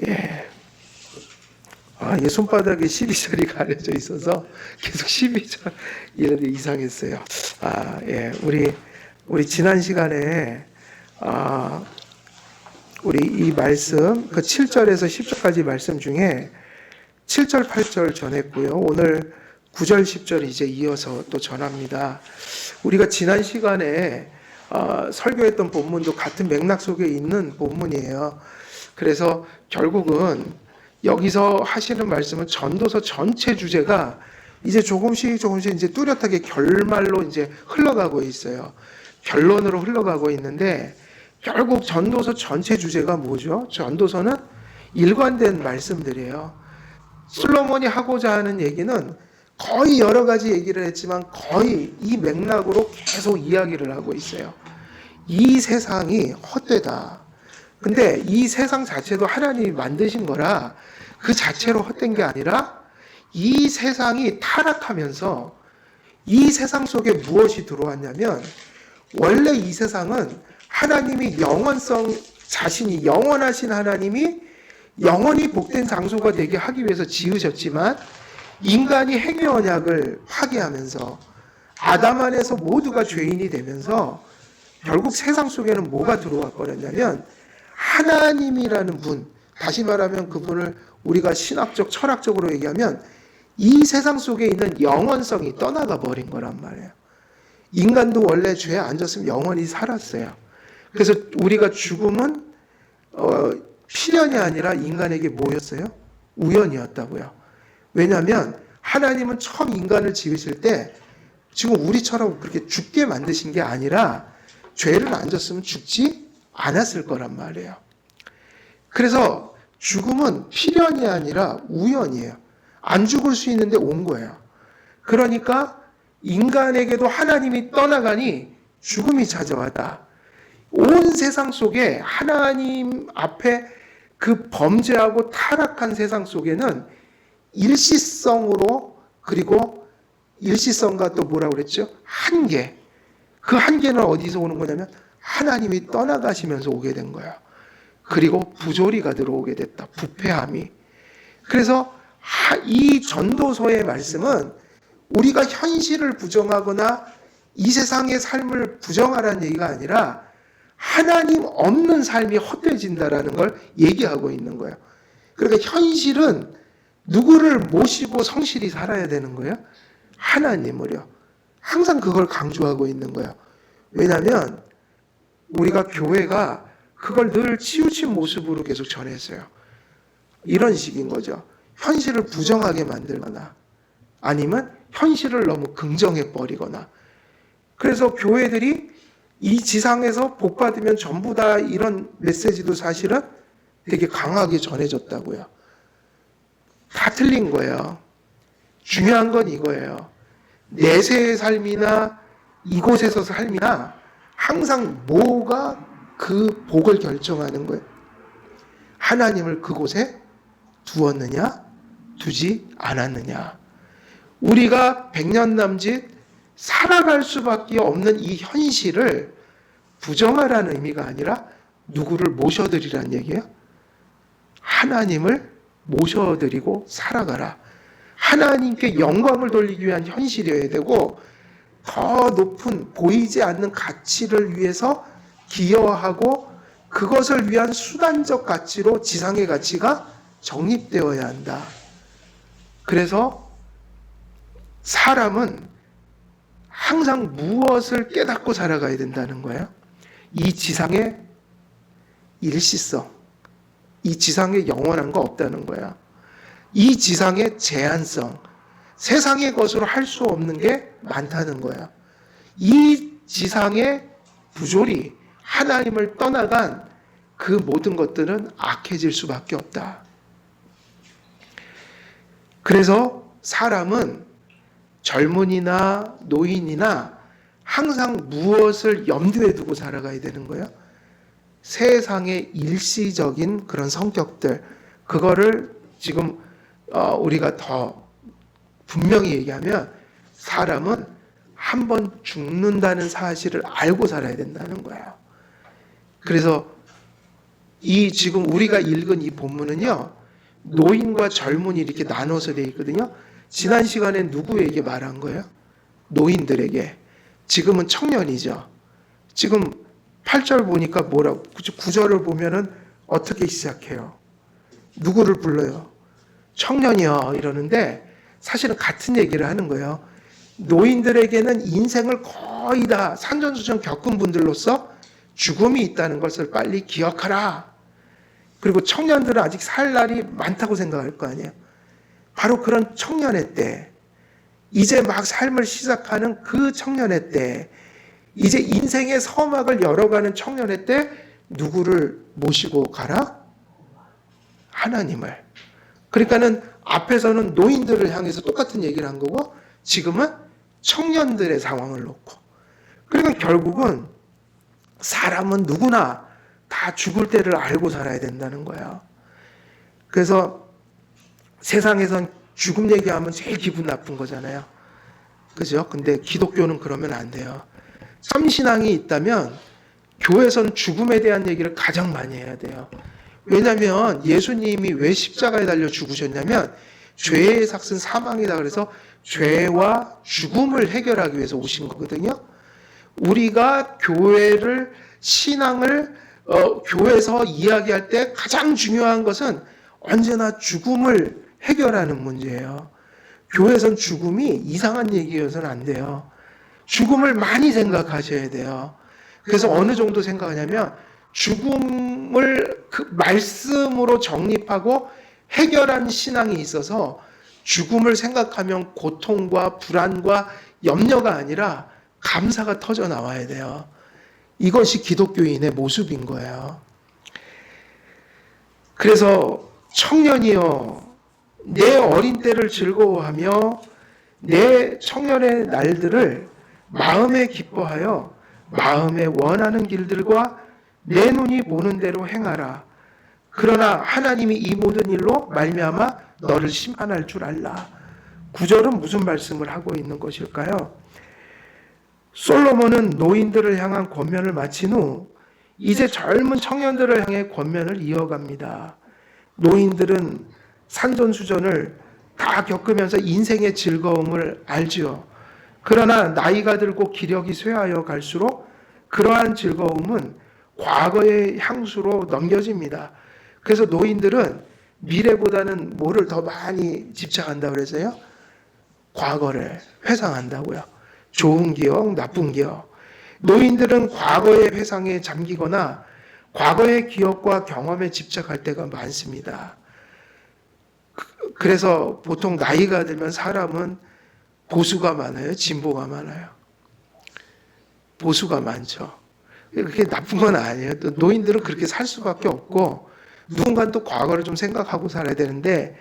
예. 이 손바닥에 12절이 가려져 있어서 계속 12절 이런데 이상했어요. 예. 우리 지난 시간에 우리 이 말씀 그 7절에서 10절까지 말씀 중에 7절, 8절 전했고요. 오늘 9절, 10절 이제 이어서 또 전합니다. 우리가 지난 시간에 설교했던 본문도 같은 맥락 속에 있는 본문이에요. 그래서 결국은 여기서 하시는 말씀은 전도서 전체 주제가 이제 조금씩 이제 뚜렷하게 결말로 이제 흘러가고 있어요. 결론으로 흘러가고 있는데 결국 전도서 전체 주제가 뭐죠? 전도서는 일관된 말씀들이에요. 솔로몬이 하고자 하는 얘기는 거의 여러 가지 얘기를 했지만 거의 이 맥락으로 계속 이야기를 하고 있어요. 이 세상이 헛되다. 근데 이 세상 자체도 하나님이 만드신 거라 그 자체로 헛된 게 아니라 이 세상이 타락하면서 이 세상 속에 무엇이 들어왔냐면 원래 이 세상은 하나님이 영원성 자신이 영원하신 하나님이 영원히 복된 장소가 되게 하기 위해서 지으셨지만 인간이 행위 언약을 파기하면서 아담 안에서 모두가 죄인이 되면서 결국 세상 속에는 뭐가 들어와 버렸냐면 하나님이라는 분, 다시 말하면 그분을 우리가 신학적 철학적으로 얘기하면 이 세상 속에 있는 영원성이 떠나가 버린 거란 말이에요. 인간도 원래 죄에 안 졌으면 영원히 살았어요. 그래서 우리가 죽음은 필연이 아니라 인간에게 뭐였어요? 우연이었다고요. 왜냐하면 하나님은 처음 인간을 지으실 때 지금 우리처럼 그렇게 죽게 만드신 게 아니라 죄를 안 졌으면 죽지 않았을 거란 말이에요. 그래서 죽음은 필연이 아니라 우연이에요. 안 죽을 수 있는데 온 거예요. 그러니까 인간에게도 하나님이 떠나가니 죽음이 찾아왔다. 온 세상 속에 하나님 앞에 그 범죄하고 타락한 세상 속에는 일시성으로 그리고 일시성과 또 뭐라고 그랬죠? 한계. 그 한계는 어디서 오는 거냐면 하나님이 떠나가시면서 오게 된 거예요. 그리고 부조리가 들어오게 됐다. 부패함이. 그래서 이 전도서의 말씀은 우리가 현실을 부정하거나 이 세상의 삶을 부정하라는 얘기가 아니라 하나님 없는 삶이 헛되어진다라는 걸 얘기하고 있는 거예요. 그러니까 현실은 누구를 모시고 성실히 살아야 되는 거예요? 하나님을요. 항상 그걸 강조하고 있는 거예요. 왜냐하면 우리가 교회가 그걸 늘 치우친 모습으로 계속 전했어요. 이런 식인 거죠. 현실을 부정하게 만들거나 아니면 현실을 너무 긍정해 버리거나. 그래서 교회들이 이 지상에서 복 받으면 전부 다 이런 메시지도 사실은 되게 강하게 전해졌다고요. 다 틀린 거예요. 중요한 건 이거예요. 내세의 삶이나 이곳에서 삶이나 항상 뭐가 그 복을 결정하는 거예요. 하나님을 그곳에 두었느냐, 두지 않았느냐. 우리가 100년 남짓 살아갈 수밖에 없는 이 현실을 부정하라는 의미가 아니라 누구를 모셔드리라는 얘기예요. 하나님을 모셔드리고 살아가라. 하나님께 영광을 돌리기 위한 현실이어야 되고 더 높은 보이지 않는 가치를 위해서 기여하고 그것을 위한 수단적 가치로 지상의 가치가 정립되어야 한다. 그래서 사람은 항상 무엇을 깨닫고 살아가야 된다는 거예요? 이 지상의 일시성, 이 지상에 영원한 거 없다는 거야. 이 지상의 제한성, 세상의 것으로 할 수 없는 게 많다는 거야. 이 지상의 부조리, 하나님을 떠나간 그 모든 것들은 악해질 수밖에 없다. 그래서 사람은 젊은이나 노인이나 항상 무엇을 염두에 두고 살아가야 되는 거예요? 세상의 일시적인 그런 성격들, 그거를 지금 우리가 더 분명히 얘기하면 사람은 한 번 죽는다는 사실을 알고 살아야 된다는 거예요. 그래서 이 지금 우리가 읽은 이 본문은요, 노인과 젊은이 이렇게 나눠서 되어 있거든요. 지난 시간에 누구에게 말한 거예요? 노인들에게. 지금은 청년이죠. 지금 8절 보니까 뭐라고, 9절을 보면은 어떻게 시작해요? 누구를 불러요? 청년이요. 이러는데 사실은 같은 얘기를 하는 거예요. 노인들에게는 인생을 거의 다 산전수전 겪은 분들로서 죽음이 있다는 것을 빨리 기억하라. 그리고 청년들은 아직 살 날이 많다고 생각할 거 아니에요. 바로 그런 청년의 때, 이제 막 삶을 시작하는 그 청년의 때, 이제 인생의 서막을 열어가는 청년의 때 누구를 모시고 가라? 하나님을. 그러니까는 앞에서는 노인들을 향해서 똑같은 얘기를 한 거고 지금은 청년들의 상황을 놓고. 그러니까 결국은 사람은 누구나 다 죽을 때를 알고 살아야 된다는 거예요. 그래서 세상에선 죽음 얘기하면 제일 기분 나쁜 거잖아요. 그죠? 근데 기독교는 그러면 안 돼요. 참신앙이 있다면 교회에서는 죽음에 대한 얘기를 가장 많이 해야 돼요. 왜냐하면 예수님이 왜 십자가에 달려 죽으셨냐면 죄의 삭은 사망이다 그래서 죄와 죽음을 해결하기 위해서 오신 거거든요. 우리가 교회를 신앙을 교회에서 이야기할 때 가장 중요한 것은 언제나 죽음을 해결하는 문제예요. 교회에선 죽음이 이상한 얘기여서는 안 돼요. 죽음을 많이 생각하셔야 돼요. 그래서 어느 정도 생각하냐면 죽음을 그 말씀으로 정립하고 해결한 신앙이 있어서 죽음을 생각하면 고통과 불안과 염려가 아니라 감사가 터져 나와야 돼요. 이것이 기독교인의 모습인 거예요. 그래서 청년이여 내 어린 때를 즐거워하며 내 청년의 날들을 마음에 기뻐하여 마음에 원하는 길들과 내 눈이 보는 대로 행하라. 그러나 하나님이 이 모든 일로 말미암아 너를 심판할 줄 알라. 9절은 무슨 말씀을 하고 있는 것일까요? 솔로몬은 노인들을 향한 권면을 마친 후 이제 젊은 청년들을 향해 권면을 이어갑니다. 노인들은 산전수전을 다 겪으면서 인생의 즐거움을 알지요. 그러나 나이가 들고 기력이 쇠하여 갈수록 그러한 즐거움은 과거의 향수로 넘겨집니다. 그래서 노인들은 미래보다는 뭐를 더 많이 집착한다고 그래서요? 과거를 회상한다고요. 좋은 기억, 나쁜 기억. 노인들은 과거의 회상에 잠기거나 과거의 기억과 경험에 집착할 때가 많습니다. 그래서 보통 나이가 들면 사람은 보수가 많아요? 진보가 많아요? 보수가 많죠. 그게 나쁜 건 아니에요. 또 노인들은 그렇게 살 수밖에 없고 누군가는 또 과거를 좀 생각하고 살아야 되는데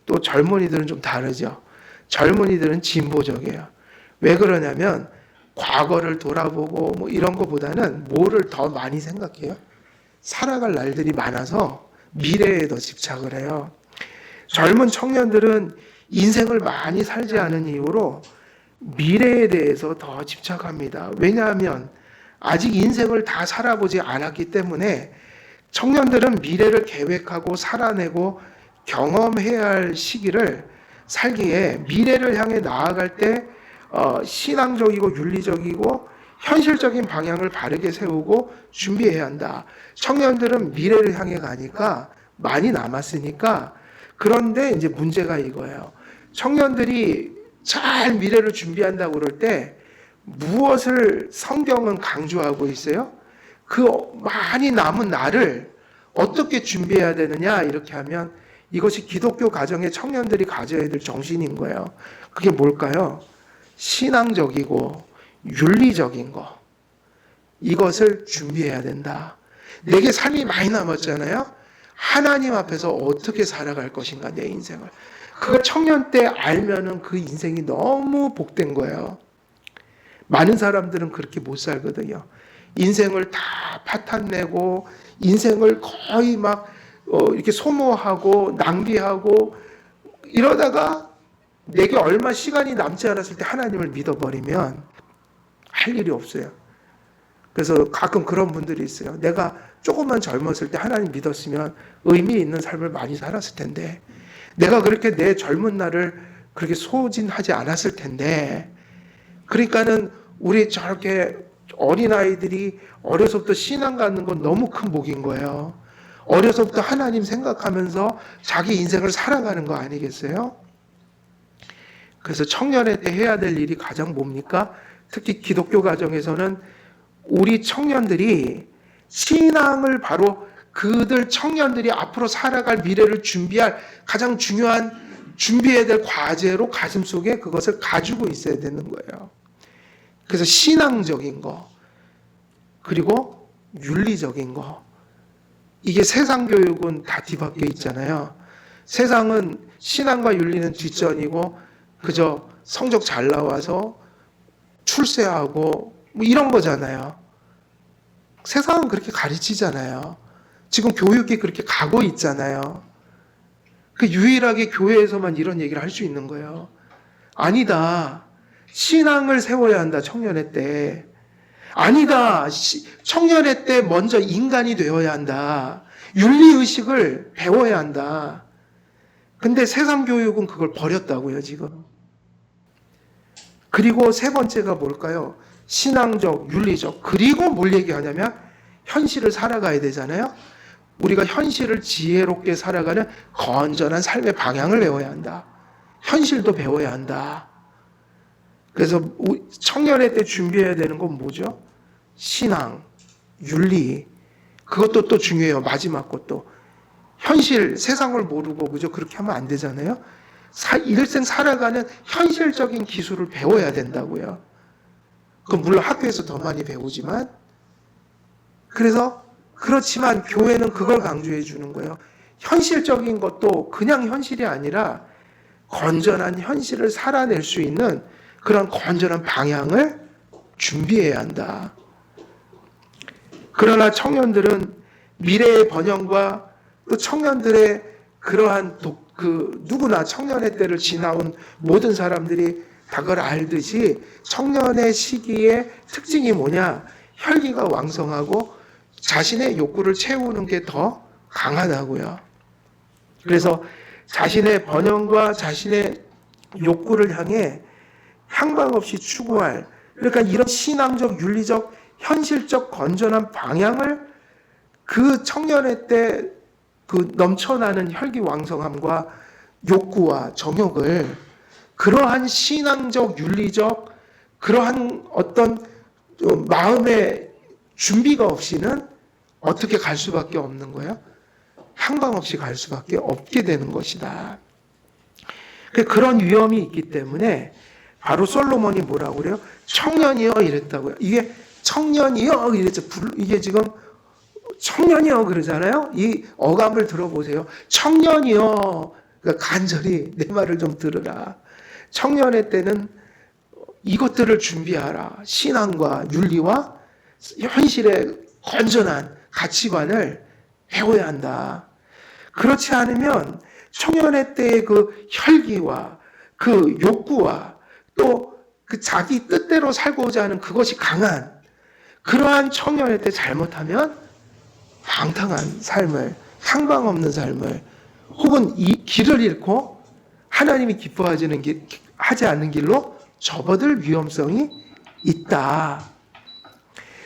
또 젊은이들은 좀 다르죠. 젊은이들은 진보적이에요. 왜 그러냐면 과거를 돌아보고 뭐 이런 것보다는 뭐를 더 많이 생각해요? 살아갈 날들이 많아서 미래에 더 집착을 해요. 젊은 청년들은 인생을 많이 살지 않은 이유로 미래에 대해서 더 집착합니다. 왜냐하면 아직 인생을 다 살아보지 않았기 때문에 청년들은 미래를 계획하고 살아내고 경험해야 할 시기를 살기에 미래를 향해 나아갈 때 신앙적이고 윤리적이고 현실적인 방향을 바르게 세우고 준비해야 한다. 청년들은 미래를 향해 가니까 많이 남았으니까 그런데 이제 문제가 이거예요. 청년들이 잘 미래를 준비한다고 그럴 때 무엇을 성경은 강조하고 있어요? 그 많이 남은 날을 어떻게 준비해야 되느냐 이렇게 하면 이것이 기독교 가정의 청년들이 가져야 될 정신인 거예요. 그게 뭘까요? 신앙적이고 윤리적인 거. 이것을 준비해야 된다. 내게 삶이 많이 남았잖아요. 하나님 앞에서 어떻게 살아갈 것인가 내 인생을. 그걸 청년 때 알면은 그 인생이 너무 복된 거예요. 많은 사람들은 그렇게 못 살거든요. 인생을 다 파탄내고 인생을 거의 막 이렇게 소모하고 낭비하고 이러다가 내게 얼마 시간이 남지 않았을 때 하나님을 믿어버리면 할 일이 없어요. 그래서 가끔 그런 분들이 있어요. 내가 조금만 젊었을 때 하나님 믿었으면 의미 있는 삶을 많이 살았을 텐데, 내가 그렇게 내 젊은 날을 그렇게 소진하지 않았을 텐데, 그러니까는 우리 저렇게 어린아이들이 어려서부터 신앙 갖는 건 너무 큰 복인 거예요. 어려서부터 하나님 생각하면서 자기 인생을 살아가는 거 아니겠어요? 그래서 청년회 때 해야 될 일이 가장 뭡니까? 특히 기독교 가정에서는 우리 청년들이 신앙을 바로 그들 청년들이 앞으로 살아갈 미래를 준비할 가장 중요한 준비해야 될 과제로 가슴속에 그것을 가지고 있어야 되는 거예요. 그래서 신앙적인 거, 그리고 윤리적인 거, 이게 세상 교육은 다 뒤바뀌어 있잖아요. 세상은 신앙과 윤리는 뒷전이고 그저 성적 잘 나와서 출세하고 뭐 이런 거잖아요. 세상은 그렇게 가르치잖아요. 지금 교육이 그렇게 가고 있잖아요. 그 유일하게 교회에서만 이런 얘기를 할 수 있는 거예요. 아니다. 신앙을 세워야 한다, 청년회 때. 아니다. 청년회 때 먼저 인간이 되어야 한다. 윤리의식을 배워야 한다. 근데 세상 교육은 그걸 버렸다고요, 지금. 그리고 세 번째가 뭘까요? 신앙적, 윤리적. 그리고 뭘 얘기하냐면 현실을 살아가야 되잖아요. 우리가 현실을 지혜롭게 살아가는 건전한 삶의 방향을 배워야 한다. 현실도 배워야 한다. 그래서 청년회 때 준비해야 되는 건 뭐죠? 신앙, 윤리. 그것도 또 중요해요. 마지막 것도. 현실, 세상을 모르고 그저 그렇게 하면 안 되잖아요. 일생 살아가는 현실적인 기술을 배워야 된다고요. 그건 물론 학교에서 더 많이 배우지만, 그렇지만 교회는 그걸 강조해 주는 거예요. 현실적인 것도 그냥 현실이 아니라 건전한 현실을 살아낼 수 있는 그런 건전한 방향을 준비해야 한다. 그러나 청년들은 미래의 번영과 또 청년들의 그러한 누구나 청년의 때를 지나온 모든 사람들이 다 그걸 알듯이 청년의 시기의 특징이 뭐냐? 혈기가 왕성하고 자신의 욕구를 채우는 게 더 강하다고요. 그래서 자신의 번영과 자신의 욕구를 향해 향방 없이 추구할, 그러니까 이런 신앙적, 윤리적, 현실적 건전한 방향을 그 청년의 때 그 넘쳐나는 혈기왕성함과 욕구와 정욕을 그러한 신앙적, 윤리적, 그러한 어떤 마음의 준비가 없이는 어떻게 갈 수밖에 없는 거예요? 향방 없이 갈 수밖에 없게 되는 것이다. 그런 위험이 있기 때문에 바로 솔로몬이 뭐라고 그래요? 청년이여 이랬다고요. 이게 청년이여 이랬죠. 이게 지금 청년이여 그러잖아요. 이 어감을 들어보세요. 청년이여. 그러니까 간절히 내 말을 좀 들으라. 청년의 때는 이것들을 준비하라. 신앙과 윤리와 현실의 건전한 가치관을 배워야 한다. 그렇지 않으면 청년의 때의 그 혈기와 그 욕구와 또 그 자기 뜻대로 살고자 하는 그것이 강한 그러한 청년의 때 잘못하면 방탕한 삶을, 향방 없는 삶을, 혹은 이 길을 잃고 하나님이 하지 않는 길로 접어들 위험성이 있다.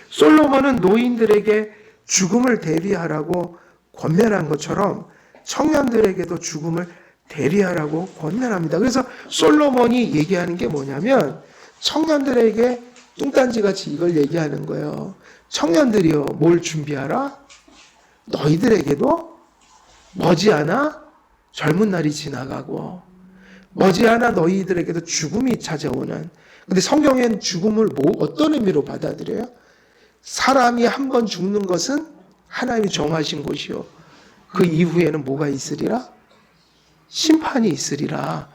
솔로몬은 노인들에게 죽음을 대비하라고 권면한 것처럼 청년들에게도 죽음을 대비하라고 권면합니다. 그래서 솔로몬이 얘기하는 게 뭐냐면 청년들에게 뚱딴지같이 이걸 얘기하는 거예요. 청년들이여 뭘 준비하라? 너희들에게도 머지않아 젊은 날이 지나가고 머지않아 너희들에게도 죽음이 찾아오는. 근데 성경엔 죽음을 어떤 의미로 받아들여요? 사람이 한 번 죽는 것은 하나님이 정하신 것이요. 그 이후에는 뭐가 있으리라? 심판이 있으리라.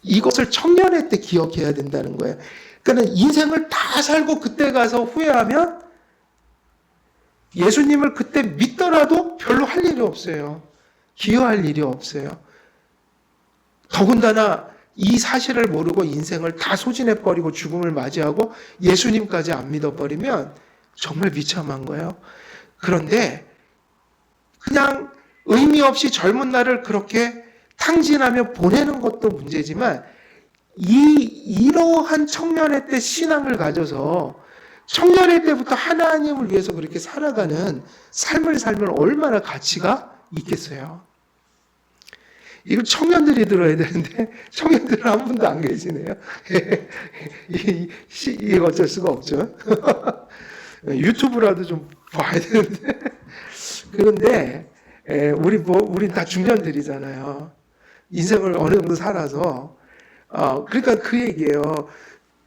이것을 청년의 때 기억해야 된다는 거예요. 그러니까 인생을 다 살고 그때 가서 후회하면 예수님을 그때 믿더라도 별로 할 일이 없어요. 기여할 일이 없어요. 더군다나 이 사실을 모르고 인생을 다 소진해버리고 죽음을 맞이하고 예수님까지 안 믿어버리면 정말 비참한 거예요. 그런데 그냥 의미 없이 젊은 날을 그렇게 탕진하며 보내는 것도 문제지만 이러한 청년의 때 신앙을 가져서 청년의 때부터 하나님을 위해서 그렇게 살아가는 삶을 살면 얼마나 가치가 있겠어요. 이거 청년들이 들어야 되는데 청년들은 한 분도 안 계시네요. 이게 어쩔 수가 없죠. 유튜브라도 좀 봐야 되는데. 그런데 우린 다 중년들이잖아요. 인생을 어느 정도 살아서 그러니까 그 얘기예요.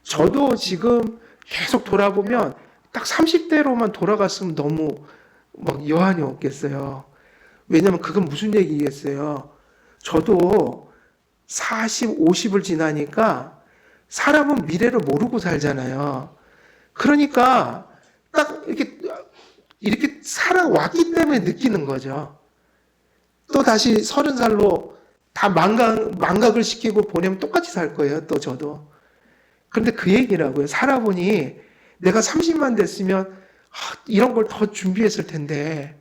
저도 지금 계속 돌아보면 딱 30대로만 돌아갔으면 너무 막 여한이 없겠어요. 왜냐면 그건 무슨 얘기겠어요. 저도 40, 50을 지나니까 사람은 미래를 모르고 살잖아요. 그러니까 딱 이렇게 살아왔기 때문에 느끼는 거죠. 또 다시 30살로 다 망각을 시키고 보내면 똑같이 살 거예요. 또 저도. 그런데 그 얘기라고요. 살아보니 내가 30만 됐으면 이런 걸 더 준비했을 텐데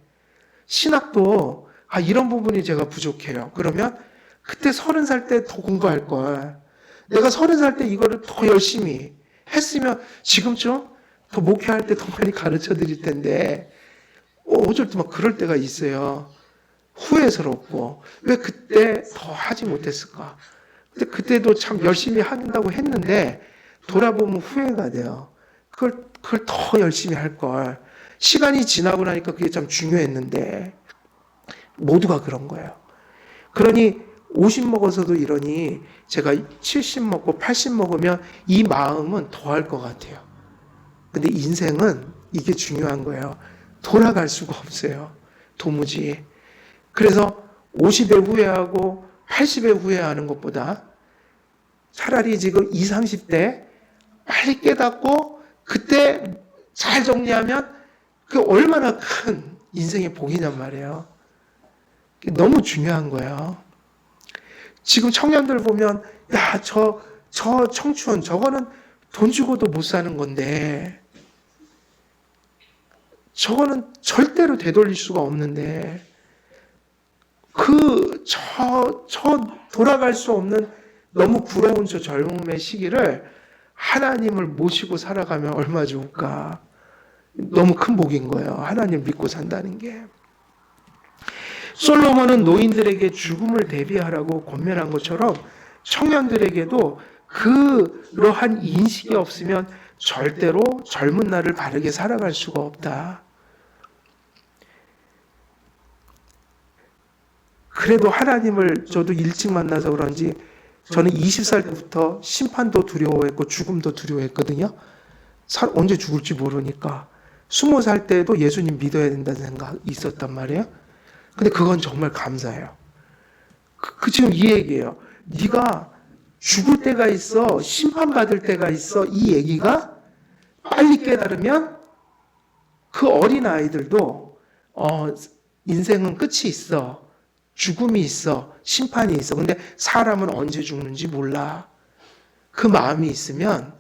신학도 이런 부분이 제가 부족해요. 그러면 그때 30살 때 더 공부할 걸. 내가 30살 때 이거를 더 열심히 했으면 지금쯤 더 목회할 때 더 많이 가르쳐 드릴 텐데 어쩔 때 막 그럴 때가 있어요. 후회스럽고 왜 그때 더 하지 못했을까? 근데 그때도 참 열심히 한다고 했는데 돌아보면 후회가 돼요. 그걸 더 열심히 할 걸. 시간이 지나고 나니까 그게 참 중요했는데 모두가 그런 거예요. 그러니 50 먹어서도 이러니 제가 70 먹고 80 먹으면 이 마음은 더 할 것 같아요. 근데 인생은 이게 중요한 거예요. 돌아갈 수가 없어요. 도무지. 그래서 50에 후회하고 80에 후회하는 것보다 차라리 지금 20, 30대 빨리 깨닫고 그때 잘 정리하면 그 얼마나 큰 인생의 복이냔 말이에요. 너무 중요한 거예요. 지금 청년들 보면 저 청춘 저거는 돈 주고도 못 사는 건데 저거는 절대로 되돌릴 수가 없는데 돌아갈 수 없는 너무 부러운 저 젊음의 시기를 하나님을 모시고 살아가면 얼마 좋을까. 너무 큰 복인 거예요. 하나님 믿고 산다는 게. 솔로몬은 노인들에게 죽음을 대비하라고 권면한 것처럼 청년들에게도 그러한 인식이 없으면 절대로 젊은 날을 바르게 살아갈 수가 없다. 그래도 하나님을 저도 일찍 만나서 그런지 저는 20살 때부터 심판도 두려워했고 죽음도 두려워했거든요. 언제 죽을지 모르니까. 20살 때도 예수님 믿어야 된다는 생각이 있었단 말이에요. 근데 그건 정말 감사해요. 지금 이 얘기예요. 네가 죽을 때가 있어, 심판받을 때가 있어. 이 얘기가 빨리 깨달으면 그 어린 아이들도 인생은 끝이 있어. 죽음이 있어. 심판이 있어. 근데 사람은 언제 죽는지 몰라. 그 마음이 있으면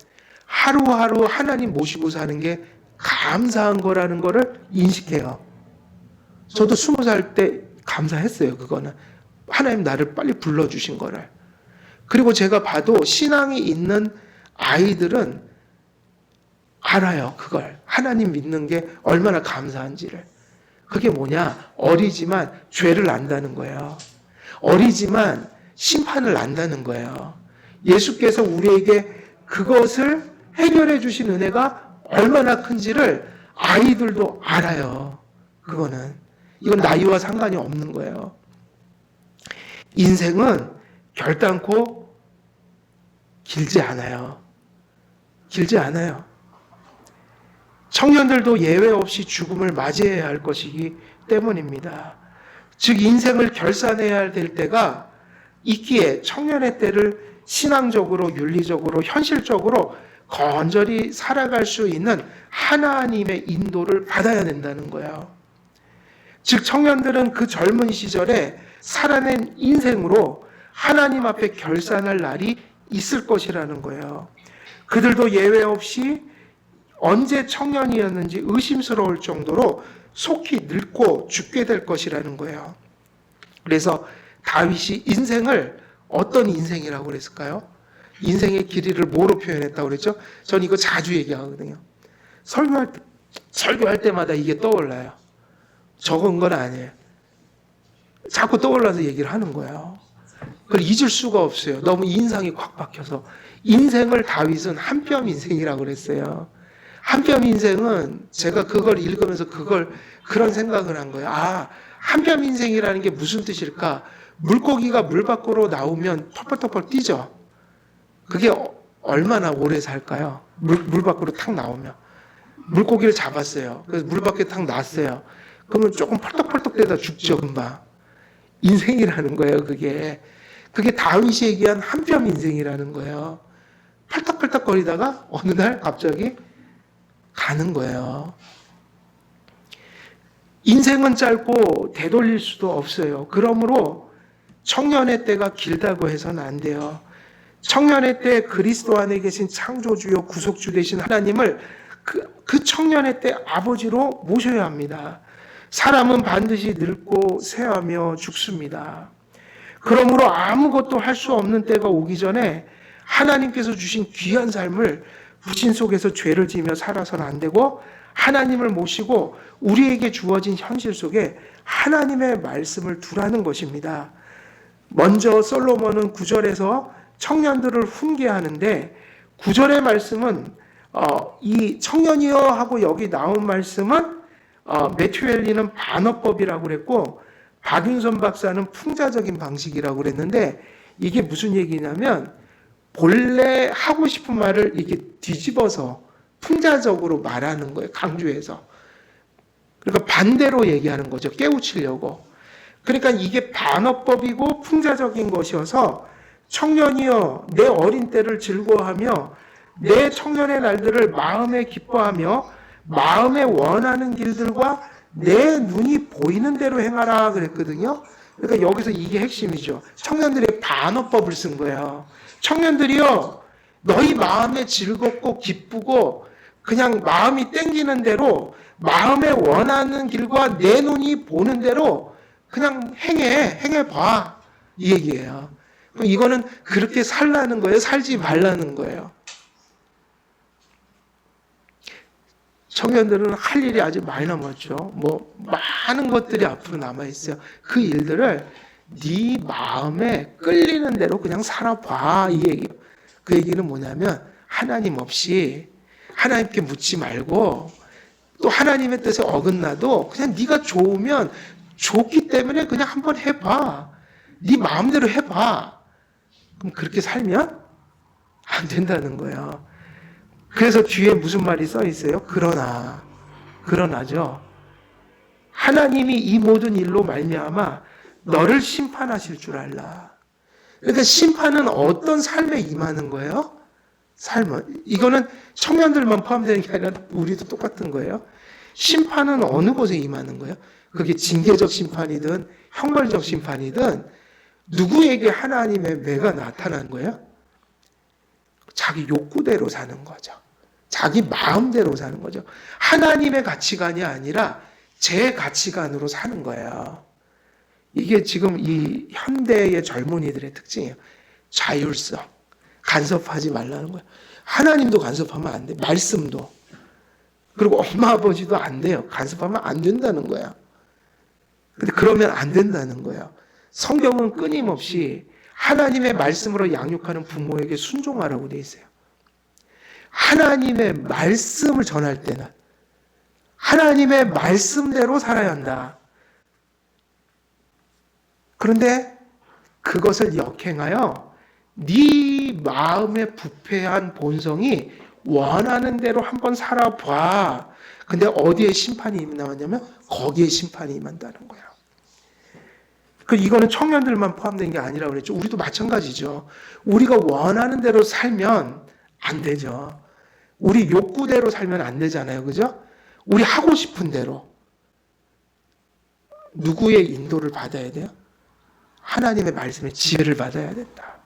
하루하루 하나님 모시고 사는 게 감사한 거라는 거를 인식해요. 저도 20살 때 감사했어요. 그거는. 하나님 나를 빨리 불러주신 거를. 그리고 제가 봐도 신앙이 있는 아이들은 알아요. 그걸. 하나님 믿는 게 얼마나 감사한지를. 그게 뭐냐? 어리지만 죄를 안다는 거예요. 어리지만 심판을 안다는 거예요. 예수께서 우리에게 그것을 해결해 주신 은혜가 얼마나 큰지를 아이들도 알아요. 그거는. 이건 나이와 상관이 없는 거예요. 인생은 결단코 길지 않아요. 길지 않아요. 청년들도 예외 없이 죽음을 맞이해야 할 것이기 때문입니다. 즉 인생을 결산해야 될 때가 있기에 청년의 때를 신앙적으로, 윤리적으로, 현실적으로 건전히 살아갈 수 있는 하나님의 인도를 받아야 된다는 거예요. 즉 청년들은 그 젊은 시절에 살아낸 인생으로 하나님 앞에 결산할 날이 있을 것이라는 거예요. 그들도 예외 없이 언제 청년이었는지 의심스러울 정도로 속히 늙고 죽게 될 것이라는 거예요. 그래서 다윗이 인생을 어떤 인생이라고 그랬을까요? 인생의 길이를 뭐로 표현했다고 그랬죠? 전 이거 자주 얘기하거든요. 설교할 때마다 이게 떠올라요. 적은 건 아니에요. 자꾸 떠올라서 얘기를 하는 거예요. 그걸 잊을 수가 없어요. 너무 인상이 꽉 박혀서. 인생을 다윗은 한 뼘 인생이라고 그랬어요. 한 뼘 인생은 제가 그걸 읽으면서 그런 생각을 한 거예요. 아, 한 뼘 인생이라는 게 무슨 뜻일까? 물고기가 물 밖으로 나오면 펄펄펄 뛰죠. 그게 얼마나 오래 살까요? 물 밖으로 탁 나오면. 물고기를 잡았어요. 그래서 물 밖에 탁 놨어요. 그러면 조금 펄떡펄떡 되다 죽죠, 금방. 인생이라는 거예요, 그게. 그게 다윗이 얘기한 한 뼘 인생이라는 거예요. 펄떡펄떡 거리다가 어느 날 갑자기 가는 거예요. 인생은 짧고 되돌릴 수도 없어요. 그러므로 청년의 때가 길다고 해서는 안 돼요. 청년의 때 그리스도 안에 계신 창조주요 구속주 되신 하나님을 그 청년의 때 아버지로 모셔야 합니다. 사람은 반드시 늙고 쇠하며 죽습니다. 그러므로 아무것도 할 수 없는 때가 오기 전에 하나님께서 주신 귀한 삶을 부신 속에서 죄를 지으며 살아서는 안 되고 하나님을 모시고 우리에게 주어진 현실 속에 하나님의 말씀을 두라는 것입니다. 먼저 솔로몬은 9절에서 청년들을 훈계하는데 9절의 말씀은 이 청년이여 하고 여기 나온 말씀은 매튜 헬리는 반어법이라고 그랬고 박윤선 박사는 풍자적인 방식이라고 그랬는데 이게 무슨 얘기냐면 본래 하고 싶은 말을 이렇게 뒤집어서 풍자적으로 말하는 거예요. 강조해서. 그러니까 반대로 얘기하는 거죠. 깨우치려고. 그러니까 이게 반어법이고 풍자적인 것이어서 청년이여 내 어린 때를 즐거워하며 내 청년의 날들을 마음에 기뻐하며 마음에 원하는 길들과 내 눈이 보이는 대로 행하라 그랬거든요. 그러니까 여기서 이게 핵심이죠. 청년들의 반어법을 쓴 거예요. 청년들이요 너희 마음에 즐겁고 기쁘고 그냥 마음이 땡기는 대로 마음에 원하는 길과 내 눈이 보는 대로 그냥 행해봐 이 얘기예요. 이거는 그렇게 살라는 거예요? 살지 말라는 거예요? 청년들은 할 일이 아주 많이 남았죠. 많은 것들이 앞으로 남아있어요. 그 일들을 네 마음에 끌리는 대로 그냥 살아봐 이 얘기. 그 얘기는 뭐냐면 하나님 없이 하나님께 묻지 말고 또 하나님의 뜻에 어긋나도 그냥 네가 좋으면 좋기 때문에 그냥 한번 해봐. 네 마음대로 해봐. 그럼 그렇게 살면 안 된다는 거예요. 그래서 뒤에 무슨 말이 써 있어요? 그러나죠. 하나님이 이 모든 일로 말미암아 너를 심판하실 줄 알라. 그러니까 심판은 어떤 삶에 임하는 거예요? 삶은. 이거는 청년들만 포함되는 게 아니라 우리도 똑같은 거예요. 심판은 어느 곳에 임하는 거예요? 그게 징계적 심판이든 형벌적 심판이든 누구에게 하나님의 매가 나타난 거예요? 자기 욕구대로 사는 거죠. 자기 마음대로 사는 거죠. 하나님의 가치관이 아니라 제 가치관으로 사는 거예요. 이게 지금 이 현대의 젊은이들의 특징이에요. 자율성. 간섭하지 말라는 거예요. 하나님도 간섭하면 안 돼. 말씀도. 그리고 엄마 아버지도 안 돼요. 간섭하면 안 된다는 거예요. 근데 그러면 안 된다는 거예요. 성경은 끊임없이 하나님의 말씀으로 양육하는 부모에게 순종하라고 돼 있어요. 하나님의 말씀을 전할 때는 하나님의 말씀대로 살아야 한다. 그런데 그것을 역행하여 네 마음의 부패한 본성이 원하는 대로 한번 살아봐. 근데 어디에 심판이 임하냐면 거기에 심판이 임한다는 거예요. 이거는 청년들만 포함된 게 아니라고 그랬죠. 우리도 마찬가지죠. 우리가 원하는 대로 살면 안 되죠. 우리 욕구대로 살면 안 되잖아요. 그죠? 우리 하고 싶은 대로. 누구의 인도를 받아야 돼요? 하나님의 말씀의 지혜를 받아야 된다.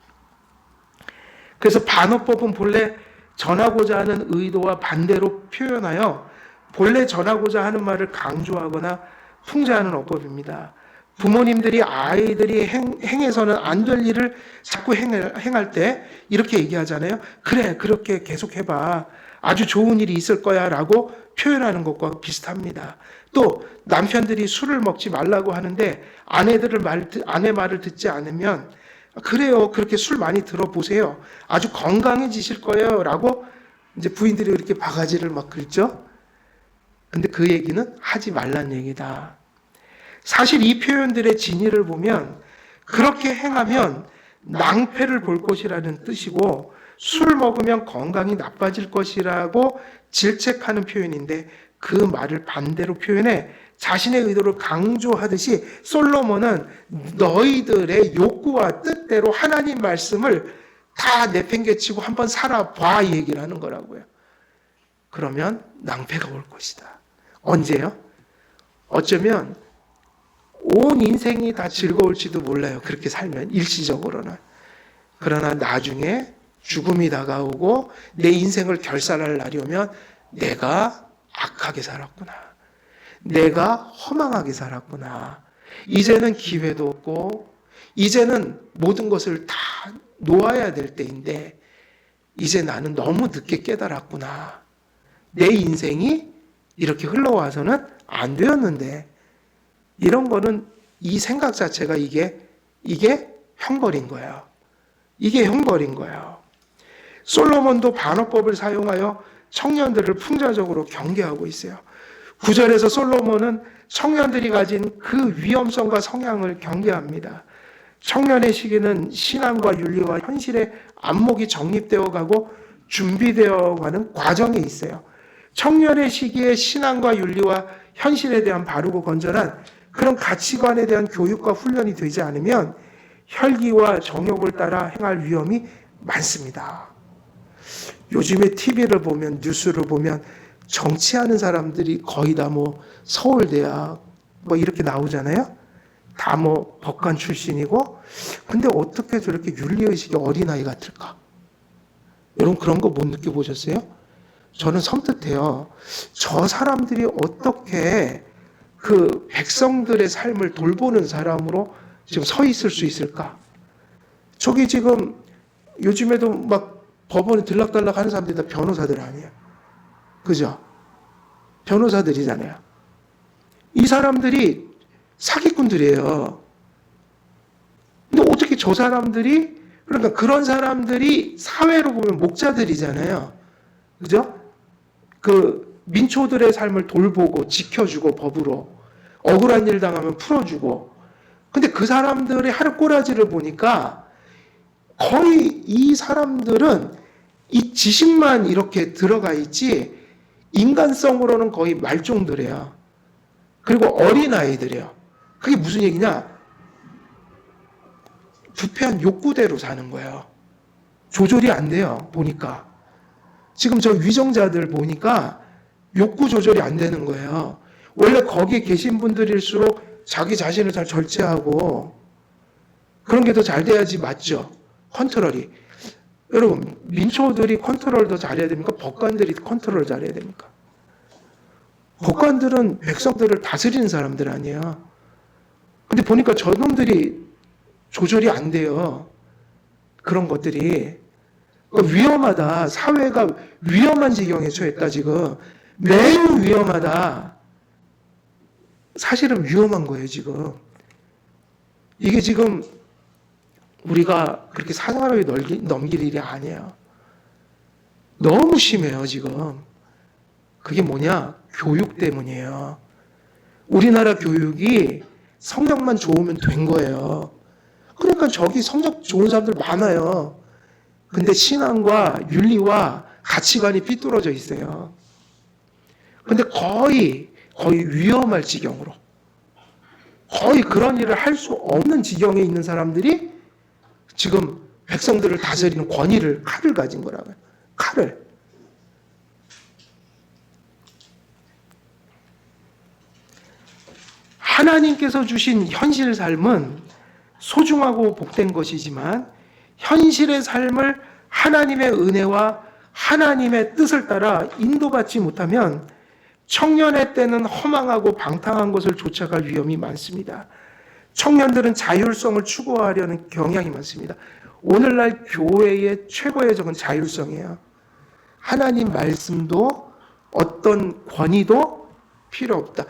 그래서 반어법은 본래 전하고자 하는 의도와 반대로 표현하여 본래 전하고자 하는 말을 강조하거나 풍자하는 어법입니다. 부모님들이 아이들이 행해서는 안 될 일을 자꾸 행할 때 이렇게 얘기하잖아요. 그래, 그렇게 계속해봐. 아주 좋은 일이 있을 거야 라고 표현하는 것과 비슷합니다. 또 남편들이 술을 먹지 말라고 하는데 아내 말을 듣지 않으면 그래요, 그렇게 술 많이 들어보세요. 아주 건강해지실 거예요 라고 이제 부인들이 이렇게 바가지를 막 긁죠. 근데 그 얘기는 하지 말란 얘기다. 사실 이 표현들의 진의를 보면 그렇게 행하면 낭패를 볼 것이라는 뜻이고 술 먹으면 건강이 나빠질 것이라고 질책하는 표현인데 그 말을 반대로 표현해 자신의 의도를 강조하듯이 솔로몬은 너희들의 욕구와 뜻대로 하나님 말씀을 다 내팽개치고 한번 살아봐 이 얘기를 하는 거라고요. 그러면 낭패가 올 것이다. 언제요? 어쩌면 온 인생이 다 즐거울지도 몰라요. 그렇게 살면 일시적으로는. 그러나 나중에 죽음이 다가오고 내 인생을 결산할 날이 오면 내가 악하게 살았구나. 내가 허망하게 살았구나. 이제는 기회도 없고 이제는 모든 것을 다 놓아야 될 때인데 이제 나는 너무 늦게 깨달았구나. 내 인생이 이렇게 흘러와서는 안 되었는데 이런 거는 이 생각 자체가 이게 형벌인 거예요. 이게 형벌인 거예요. 솔로몬도 반어법을 사용하여 청년들을 풍자적으로 경계하고 있어요. 9절에서 솔로몬은 청년들이 가진 그 위험성과 성향을 경계합니다. 청년의 시기는 신앙과 윤리와 현실의 안목이 정립되어 가고 준비되어 가는 과정에 있어요. 청년의 시기에 신앙과 윤리와 현실에 대한 바르고 건전한 그런 가치관에 대한 교육과 훈련이 되지 않으면 혈기와 정욕을 따라 행할 위험이 많습니다. 요즘에 TV를 보면 뉴스를 보면 정치하는 사람들이 거의 다 뭐 서울대학 뭐 이렇게 나오잖아요. 다 뭐 법관 출신이고 근데 어떻게 저렇게 윤리의식이 어린아이 같을까? 여러분 그런 거 못 느껴보셨어요? 저는 섬뜩해요. 저 사람들이 어떻게 그 백성들의 삶을 돌보는 사람으로 지금 서 있을 수 있을까? 저기 지금 요즘에도 막 법원에 들락달락 하는 사람들이 다 변호사들 아니에요. 그죠? 변호사들이잖아요. 이 사람들이 사기꾼들이에요. 근데 어떻게 저 사람들이, 그러니까 그런 사람들이 사회로 보면 목자들이잖아요. 그죠? 그 민초들의 삶을 돌보고 지켜주고 법으로 억울한 일 당하면 풀어주고 근데 그 사람들의 하루 꼬라지를 보니까 거의 이 사람들은 이 지식만 이렇게 들어가 있지 인간성으로는 거의 말종들이에요. 그리고 어린아이들이에요. 그게 무슨 얘기냐? 부패한 욕구대로 사는 거예요. 조절이 안 돼요. 보니까. 지금 저 위정자들 보니까 욕구 조절이 안 되는 거예요. 원래 거기에 계신 분들일수록 자기 자신을 잘 절제하고 그런 게 더 잘 돼야지 맞죠? 컨트롤이. 여러분 민초들이 컨트롤 더 잘해야 됩니까? 법관들이 컨트롤 잘해야 됩니까? 법관들은 백성들을 다스리는 사람들 아니에요. 근데 보니까 저놈들이 조절이 안 돼요. 그런 것들이. 위험하다. 사회가 위험한 지경에 처했다 지금. 매우 위험하다. 사실은 위험한 거예요 지금. 이게 지금 우리가 그렇게 사사로이 넘길 일이 아니에요. 너무 심해요 지금. 그게 뭐냐? 교육 때문이에요. 우리나라 교육이 성적만 좋으면 된 거예요. 그러니까 저기 성적 좋은 사람들 많아요. 근데 신앙과 윤리와 가치관이 삐뚤어져 있어요. 근데 거의 위험할 지경으로 거의 그런 일을 할 수 없는 지경에 있는 사람들이 지금 백성들을 다스리는 권위를 칼을 가진 거라고요. 칼을. 하나님께서 주신 현실 삶은 소중하고 복된 것이지만 현실의 삶을 하나님의 은혜와 하나님의 뜻을 따라 인도받지 못하면 청년의 때는 허망하고 방탕한 것을 쫓아갈 위험이 많습니다. 청년들은 자율성을 추구하려는 경향이 많습니다. 오늘날 교회의 최고의 적은 자율성이에요. 하나님 말씀도 어떤 권위도 필요 없다.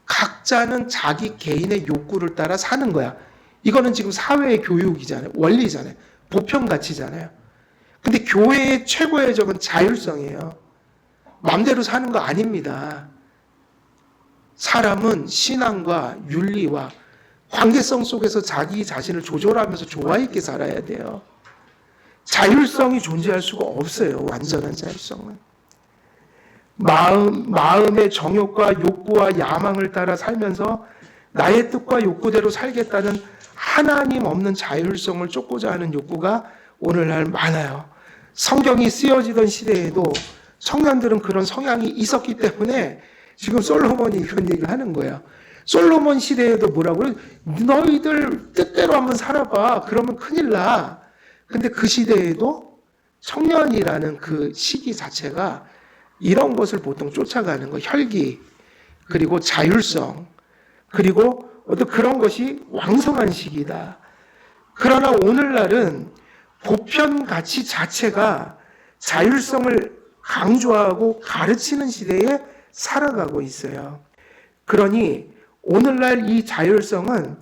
각자는 자기 개인의 욕구를 따라 사는 거야. 이거는 지금 사회의 교육이잖아요. 원리잖아요. 보편가치잖아요. 근데 교회의 최고의 적은 자율성이에요. 마음대로 사는 거 아닙니다. 사람은 신앙과 윤리와 관계성 속에서 자기 자신을 조절하면서 조화 있게 살아야 돼요. 자율성이 존재할 수가 없어요. 완전한 자율성은. 마음의 정욕과 욕구와 야망을 따라 살면서 나의 뜻과 욕구대로 살겠다는 하나님 없는 자율성을 쫓고자 하는 욕구가 오늘날 많아요. 성경이 쓰여지던 시대에도 청년들은 그런 성향이 있었기 때문에 지금 솔로몬이 이런 얘기를 하는 거예요. 솔로몬 시대에도 뭐라고요? 너희들 뜻대로 한번 살아봐. 그러면 큰일 나. 근데 그 시대에도 청년이라는 그 시기 자체가 이런 것을 보통 쫓아가는 거, 혈기, 그리고 자율성, 그리고 어떤 그런 것이 왕성한 시기다. 그러나 오늘날은 보편 가치 자체가 자율성을 강조하고 가르치는 시대에 살아가고 있어요. 그러니 오늘날 이 자율성은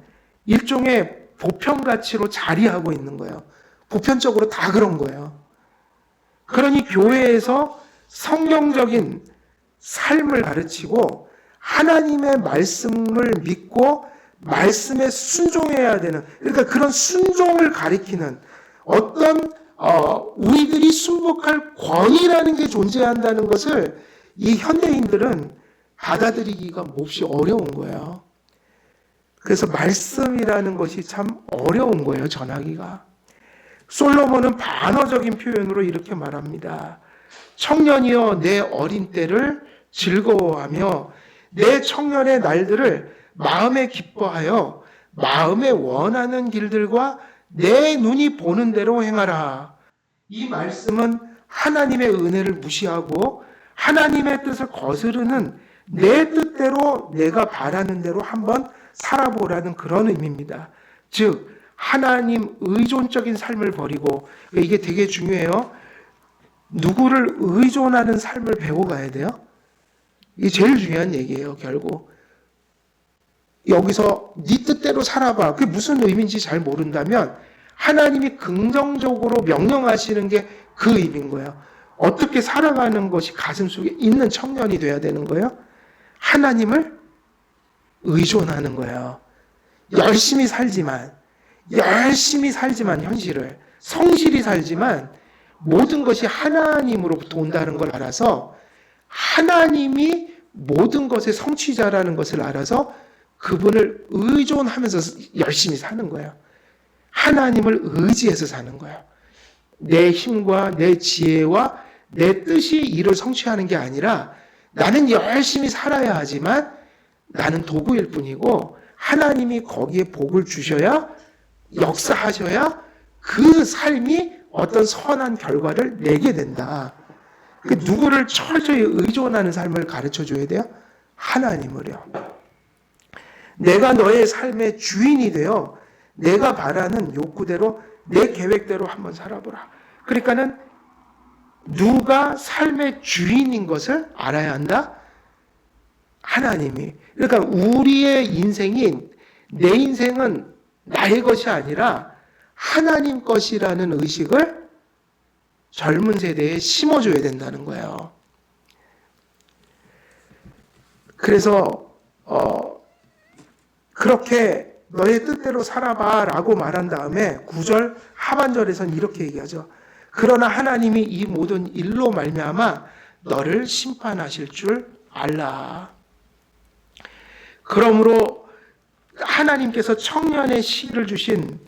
일종의 보편 가치로 자리하고 있는 거예요. 보편적으로 다 그런 거예요. 그러니 교회에서 성경적인 삶을 가르치고 하나님의 말씀을 믿고 말씀에 순종해야 되는, 그러니까 그런 순종을 가리키는 어떤 우리들이 순복할 권위라는 게 존재한다는 것을 이 현대인들은 받아들이기가 몹시 어려운 거예요. 그래서 말씀이라는 것이 참 어려운 거예요, 전하기가. 솔로몬은 반어적인 표현으로 이렇게 말합니다. 청년이여 내 어린 때를 즐거워하며 내 청년의 날들을 마음에 기뻐하여 마음에 원하는 길들과 내 눈이 보는 대로 행하라. 이 말씀은 하나님의 은혜를 무시하고 하나님의 뜻을 거스르는 내 뜻대로 내가 바라는 대로 한번 살아보라는 그런 의미입니다. 즉 하나님 의존적인 삶을 버리고, 이게 되게 중요해요. 누구를 의존하는 삶을 배워가야 돼요. 이게 제일 중요한 얘기예요. 결국 여기서 네 뜻대로 살아봐. 그게 무슨 의미인지 잘 모른다면 하나님이 긍정적으로 명령하시는 게 그 의미인 거예요. 어떻게 살아가는 것이 가슴속에 있는 청년이 돼야 되는 거예요. 하나님을 의존하는 거예요. 열심히 살지만 현실을 성실히 살지만 모든 것이 하나님으로부터 온다는 걸 알아서 하나님이 모든 것의 성취자라는 것을 알아서 그분을 의존하면서 열심히 사는 거예요. 하나님을 의지해서 사는 거예요. 내 힘과 내 지혜와 내 뜻이 이를 성취하는 게 아니라 나는 열심히 살아야 하지만 나는 도구일 뿐이고 하나님이 거기에 복을 주셔야, 역사하셔야 그 삶이 어떤 선한 결과를 내게 된다. 누구를 철저히 의존하는 삶을 가르쳐 줘야 돼요? 하나님을요. 내가 너의 삶의 주인이 되어 내가 바라는 욕구대로 내 계획대로 한번 살아보라. 그러니까는 누가 삶의 주인인 것을 알아야 한다? 하나님이. 그러니까 우리의 인생이, 내 인생은 나의 것이 아니라 하나님 것이라는 의식을 젊은 세대에 심어줘야 된다는 거예요. 그래서 그렇게 너의 뜻대로 살아봐 라고 말한 다음에 9절 하반절에서는 이렇게 얘기하죠. 그러나 하나님이 이 모든 일로 말미암아 너를 심판하실 줄 알라. 그러므로 하나님께서 청년의 시기를 주신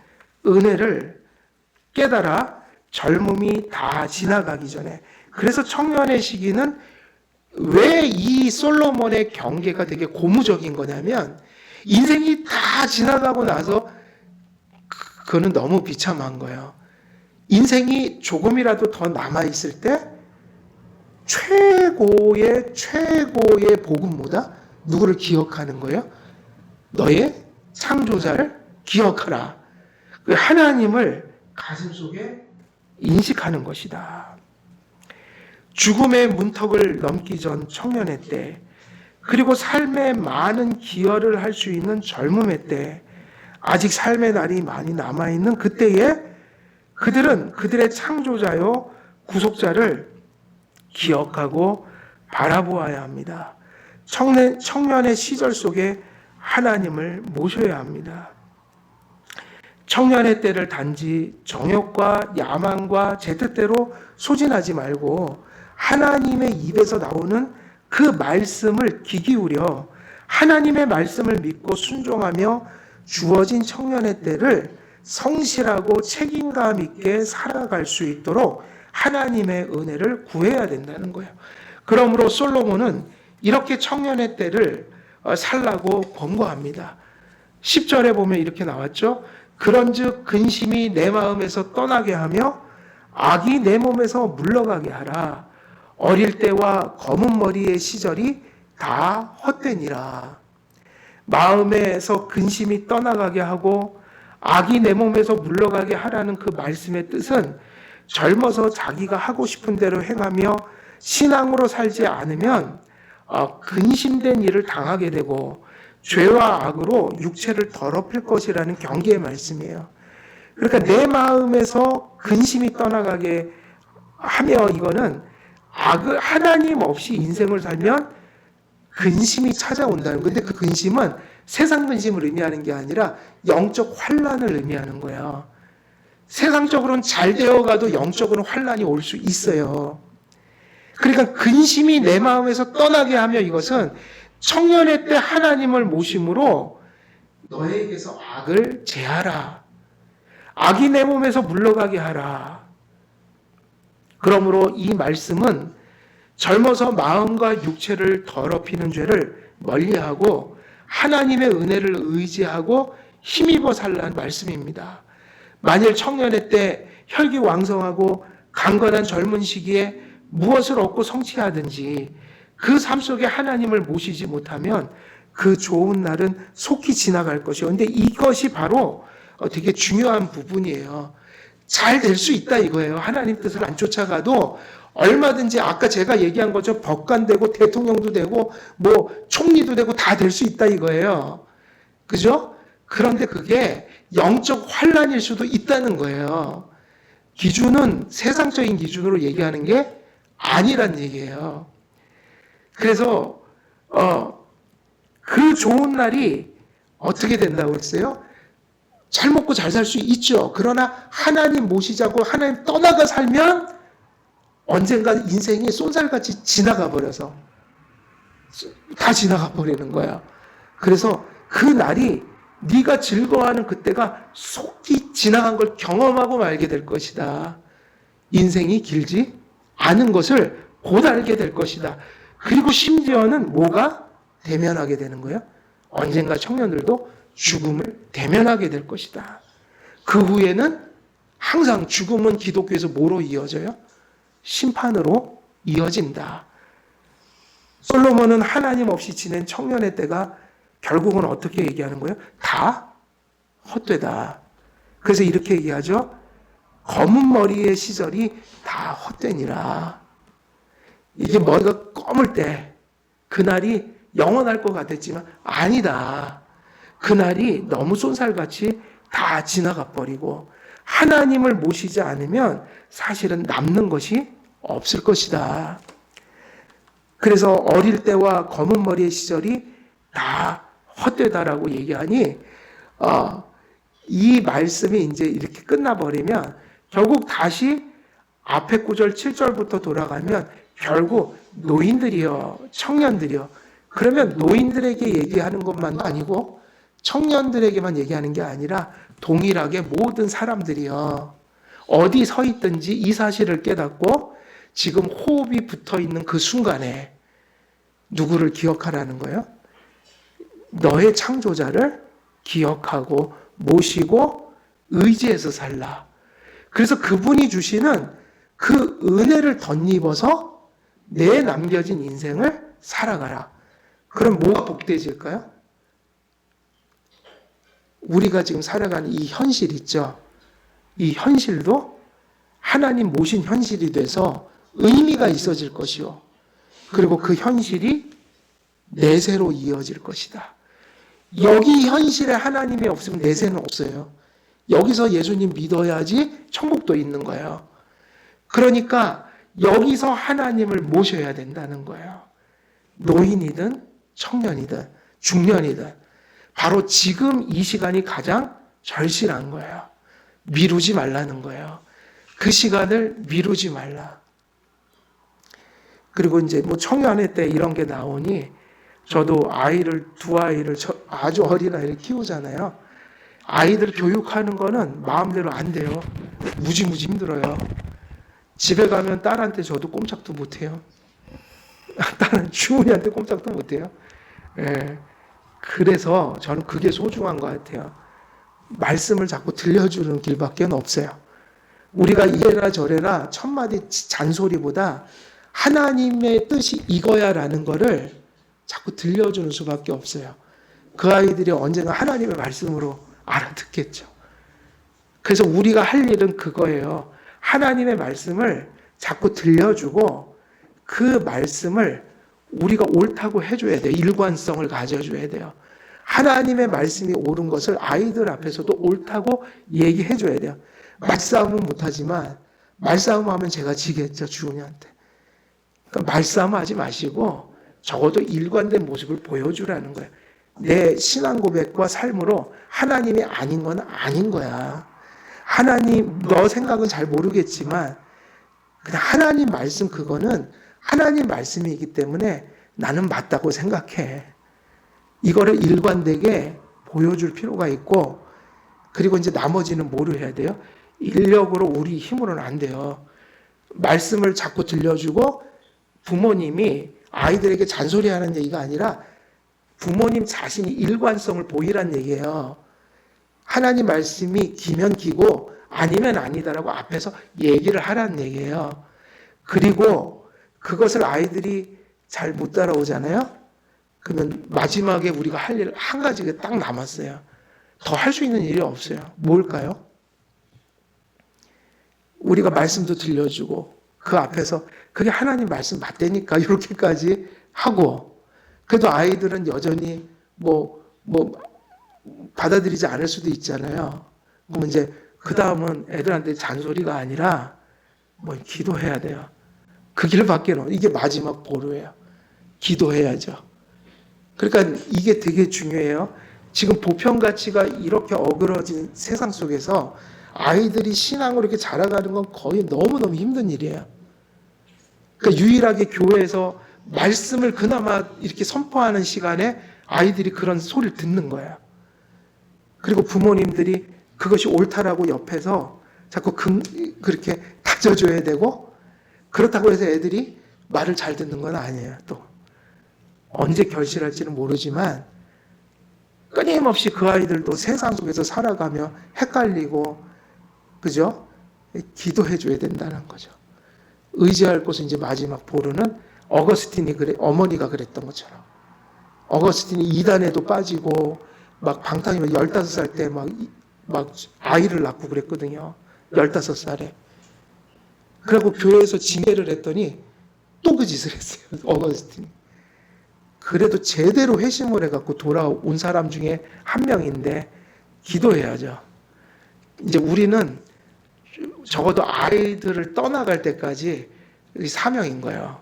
은혜를 깨달아 젊음이 다 지나가기 전에, 그래서 청년의 시기는 왜 이 솔로몬의 경계가 되게 고무적인 거냐면 인생이 다 지나가고 나서 그거는 너무 비참한 거예요. 인생이 조금이라도 더 남아있을 때 최고의 복은 뭐다? 누구를 기억하는 거예요? 너의 창조자를 기억하라. 그 하나님을 가슴속에 인식하는 것이다. 죽음의 문턱을 넘기 전 청년의 때, 그리고 삶에 많은 기여를 할 수 있는 젊음의 때, 아직 삶의 날이 많이 남아있는 그때에 그들은 그들의 창조자요 구속자를 기억하고 바라보아야 합니다. 청년의 시절 속에 하나님을 모셔야 합니다. 청년의 때를 단지 정욕과 야망과 제 뜻대로 소진하지 말고 하나님의 입에서 나오는 그 말씀을 귀 기울여 하나님의 말씀을 믿고 순종하며 주어진 청년의 때를 성실하고 책임감 있게 살아갈 수 있도록 하나님의 은혜를 구해야 된다는 거예요. 그러므로 솔로몬은 이렇게 청년의 때를 살라고 권고합니다. 10절에 보면 이렇게 나왔죠. 그런즉 근심이 내 마음에서 떠나게 하며 악이 내 몸에서 물러가게 하라. 어릴 때와 검은 머리의 시절이 다 헛되니라. 마음에서 근심이 떠나가게 하고 악이 내 몸에서 물러가게 하라는 그 말씀의 뜻은 젊어서 자기가 하고 싶은 대로 행하며 신앙으로 살지 않으면 근심된 일을 당하게 되고 죄와 악으로 육체를 더럽힐 것이라는 경계의 말씀이에요. 그러니까 내 마음에서 근심이 떠나가게 하며 이거는 하나님 없이 인생을 살면 근심이 찾아온다는 건데 그 근심은 세상 근심을 의미하는 게 아니라 영적 환란을 의미하는 거예요. 세상적으로는 잘 되어가도 영적으로는 환란이 올 수 있어요. 그러니까 근심이 내 마음에서 떠나게 하며 이것은 청년의 때 하나님을 모심으로 너에게서 악을 제하라. 악이 내 몸에서 물러가게 하라. 그러므로 이 말씀은 젊어서 마음과 육체를 더럽히는 죄를 멀리하고 하나님의 은혜를 의지하고 힘입어 살라는 말씀입니다. 만일 청년의 때 혈기왕성하고 강건한 젊은 시기에 무엇을 얻고 성취하든지 그 삶 속에 하나님을 모시지 못하면 그 좋은 날은 속히 지나갈 것이요. 근데 이것이 바로 되게 중요한 부분이에요. 잘 될 수 있다 이거예요. 하나님 뜻을 안 쫓아가도 얼마든지 아까 제가 얘기한 것처럼 법관 되고 대통령도 되고 뭐 총리도 되고 다 될 수 있다 이거예요. 그죠? 그런데 그게 영적 환란일 수도 있다는 거예요. 기준은 세상적인 기준으로 얘기하는 게 아니란 얘기예요. 그래서 그 좋은 날이 어떻게 된다고 했어요? 잘 먹고 잘 살 수 있죠. 그러나 하나님 모시자고 하나님 떠나가 살면 언젠가 인생이 쏜살같이 지나가 버려서 다 지나가 버리는 거야. 그래서 그 날이 네가 즐거워하는 그때가 속히 지나간 걸 경험하고 말게 될 것이다. 인생이 길지 않은 것을 곧 알게 될 것이다. 그리고 심지어는 뭐가 대면하게 되는 거예요? 언젠가 청년들도 죽음을 대면하게 될 것이다. 그 후에는 항상 죽음은 기독교에서 뭐로 이어져요? 심판으로 이어진다. 솔로몬은 하나님 없이 지낸 청년의 때가 결국은 어떻게 얘기하는 거예요? 다 헛되다. 그래서 이렇게 얘기하죠. 검은 머리의 시절이 다 헛되니라. 이게 머리가 검을 때 그날이 영원할 것 같았지만 아니다. 그날이 너무 쏜살같이 다 지나가 버리고 하나님을 모시지 않으면 사실은 남는 것이 없을 것이다. 그래서 어릴 때와 검은 머리의 시절이 다 헛되다라고 얘기하니 이 말씀이 이제 이렇게 끝나버리면 결국 다시 앞에 9절 7절부터 돌아가면 결국 노인들이요 청년들이요 그러면 노인들에게 얘기하는 것만도 아니고 청년들에게만 얘기하는 게 아니라 동일하게 모든 사람들이요 어디 서 있든지 이 사실을 깨닫고 지금 호흡이 붙어 있는 그 순간에 누구를 기억하라는 거예요? 너의 창조자를 기억하고 모시고 의지해서 살라. 그래서 그분이 주시는 그 은혜를 덧입어서 내 남겨진 인생을 살아가라. 그럼 뭐가 복되질까요? 우리가 지금 살아가는 이 현실 있죠. 이 현실도 하나님 모신 현실이 돼서 의미가 있어질 것이요. 그리고 그 현실이 내세로 이어질 것이다. 여기 현실에 하나님이 없으면 내세는 없어요. 여기서 예수님 믿어야지 천국도 있는 거예요. 그러니까 여기서 하나님을 모셔야 된다는 거예요. 노인이든 청년이든 중년이든 바로 지금 이 시간이 가장 절실한 거예요. 미루지 말라는 거예요. 그 시간을 미루지 말라. 그리고 이제 뭐 청년회 때 이런 게 나오니 저도 두 아이를 아주 어린 아이를 키우잖아요. 아이들 교육하는 거는 마음대로 안 돼요. 무지무지 힘들어요. 집에 가면 딸한테 저도 꼼짝도 못해요. 딸은 주머니한테 꼼짝도 못해요. 예. 그래서 저는 그게 소중한 것 같아요. 말씀을 자꾸 들려주는 길밖에 없어요. 우리가 이래라 저래라 천마디 잔소리보다 하나님의 뜻이 이거야라는 거를 자꾸 들려주는 수밖에 없어요. 그 아이들이 언젠가 하나님의 말씀으로 알아듣겠죠. 그래서 우리가 할 일은 그거예요. 하나님의 말씀을 자꾸 들려주고 그 말씀을 우리가 옳다고 해줘야 돼요. 일관성을 가져줘야 돼요. 하나님의 말씀이 옳은 것을 아이들 앞에서도 옳다고 얘기해줘야 돼요. 말싸움은 못하지만 말싸움하면 제가 지겠죠. 주은이한테. 그러니까 말싸움하지 마시고 적어도 일관된 모습을 보여주라는 거예요. 내 신앙 고백과 삶으로 하나님이 아닌 건 아닌 거야. 하나님, 너 생각은 잘 모르겠지만 그냥 하나님 말씀 그거는 하나님 말씀이기 때문에 나는 맞다고 생각해. 이거를 일관되게 보여줄 필요가 있고, 그리고 이제 나머지는 뭐로 해야 돼요? 인력으로 우리 힘으로는 안 돼요. 말씀을 자꾸 들려주고 부모님이 아이들에게 잔소리하는 얘기가 아니라 부모님 자신이 일관성을 보이란 얘기예요. 하나님 말씀이 기면 기고 아니면 아니다라고 앞에서 얘기를 하라는 얘기예요. 그리고 그것을 아이들이 잘 못 따라오잖아요. 그러면 마지막에 우리가 할 일 한 가지가 딱 남았어요. 더 할 수 있는 일이 없어요. 뭘까요? 우리가 말씀도 들려주고 그 앞에서 그게 하나님 말씀 맞다니까 이렇게까지 하고, 그래도 아이들은 여전히 받아들이지 않을 수도 있잖아요. 그럼 이제 그 다음은 애들한테 잔소리가 아니라 기도해야 돼요. 그 길밖에 없어요. 이게 마지막 보루예요. 기도해야죠. 그러니까 이게 되게 중요해요. 지금 보편 가치가 이렇게 어그러진 세상 속에서 아이들이 신앙으로 이렇게 자라가는 건 거의 너무너무 힘든 일이에요. 그러니까 유일하게 교회에서 말씀을 그나마 이렇게 선포하는 시간에 아이들이 그런 소리를 듣는 거예요. 그리고 부모님들이 그것이 옳다라고 옆에서 자꾸 그렇게 다져줘야 되고, 그렇다고 해서 애들이 말을 잘 듣는 건 아니에요. 또 언제 결실할지는 모르지만 끊임없이 그 아이들도 세상 속에서 살아가며 헷갈리고, 그죠? 기도해 줘야 된다는 거죠. 의지할 곳은 이제 마지막 보루는 어머니가 그랬던 것처럼 어거스틴이 이단에도 빠지고 막 방탕이면 15살 때 막 아이를 낳고 그랬거든요. 15살에. 그리고 교회에서 징계를 했더니 또 그 짓을 했어요. 어거스틴이. 그래도 제대로 회심을 해갖고 돌아온 사람 중에 한 명인데 기도해야죠. 이제 우리는 적어도 아이들을 떠나갈 때까지 사명인 거예요.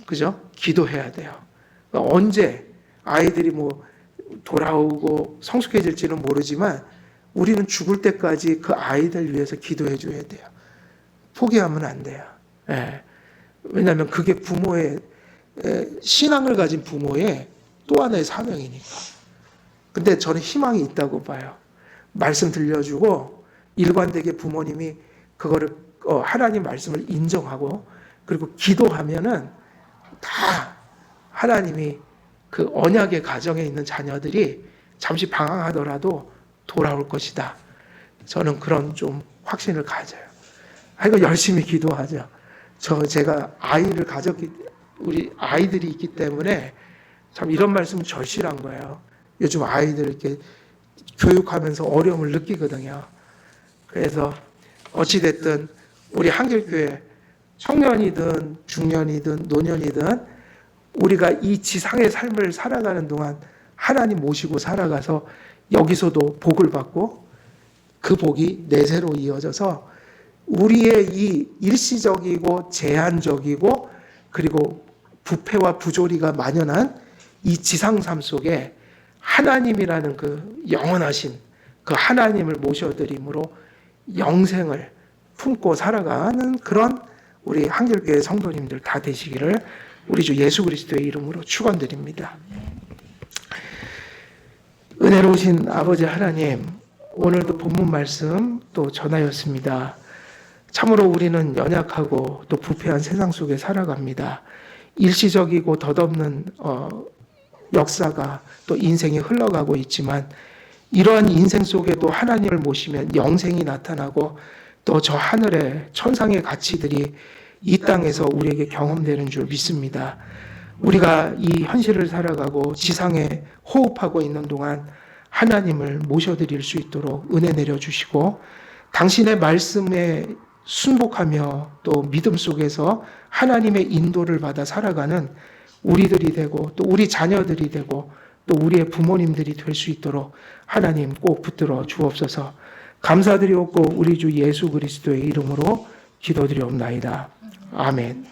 그죠? 기도해야 돼요. 그러니까 언제 아이들이 돌아오고 성숙해질지는 모르지만 우리는 죽을 때까지 그 아이들 위해서 기도해 줘야 돼요. 포기하면 안 돼요. 예. 왜냐하면 그게 부모의 신앙을 가진 부모의 또 하나의 사명이니까. 근데 저는 희망이 있다고 봐요. 말씀 들려주고 일관되게 부모님이 그거를 하나님 말씀을 인정하고 그리고 기도하면은 다 하나님이 그 언약의 가정에 있는 자녀들이 잠시 방황하더라도 돌아올 것이다. 저는 그런 좀 확신을 가져요. 하여간 열심히 기도하죠. 제가 아이를 가졌기, 우리 아이들이 있기 때문에 참 이런 말씀은 절실한 거예요. 요즘 아이들 이렇게 교육하면서 어려움을 느끼거든요. 그래서 어찌됐든 우리 한길교회 청년이든 중년이든 노년이든 우리가 이 지상의 삶을 살아가는 동안 하나님 모시고 살아가서 여기서도 복을 받고 그 복이 내세로 이어져서 우리의 이 일시적이고 제한적이고 그리고 부패와 부조리가 만연한 이 지상 삶 속에 하나님이라는 그 영원하신 그 하나님을 모셔드림으로 영생을 품고 살아가는 그런 우리 한길교회 성도님들 다 되시기를 우리 주 예수 그리스도의 이름으로 축원드립니다. 은혜로우신 아버지 하나님, 오늘도 본문 말씀 또 전하였습니다. 참으로 우리는 연약하고 또 부패한 세상 속에 살아갑니다. 일시적이고 덧없는 역사가 또 인생이 흘러가고 있지만 이러한 인생 속에도 하나님을 모시면 영생이 나타나고 또 저 하늘의 천상의 가치들이 이 땅에서 우리에게 경험되는 줄 믿습니다. 우리가 이 현실을 살아가고 지상에 호흡하고 있는 동안 하나님을 모셔드릴 수 있도록 은혜 내려주시고 당신의 말씀에 순복하며 또 믿음 속에서 하나님의 인도를 받아 살아가는 우리들이 되고 또 우리 자녀들이 되고 또 우리의 부모님들이 될 수 있도록 하나님 꼭 붙들어 주옵소서. 감사드리옵고 우리 주 예수 그리스도의 이름으로 기도드리옵나이다. 아멘.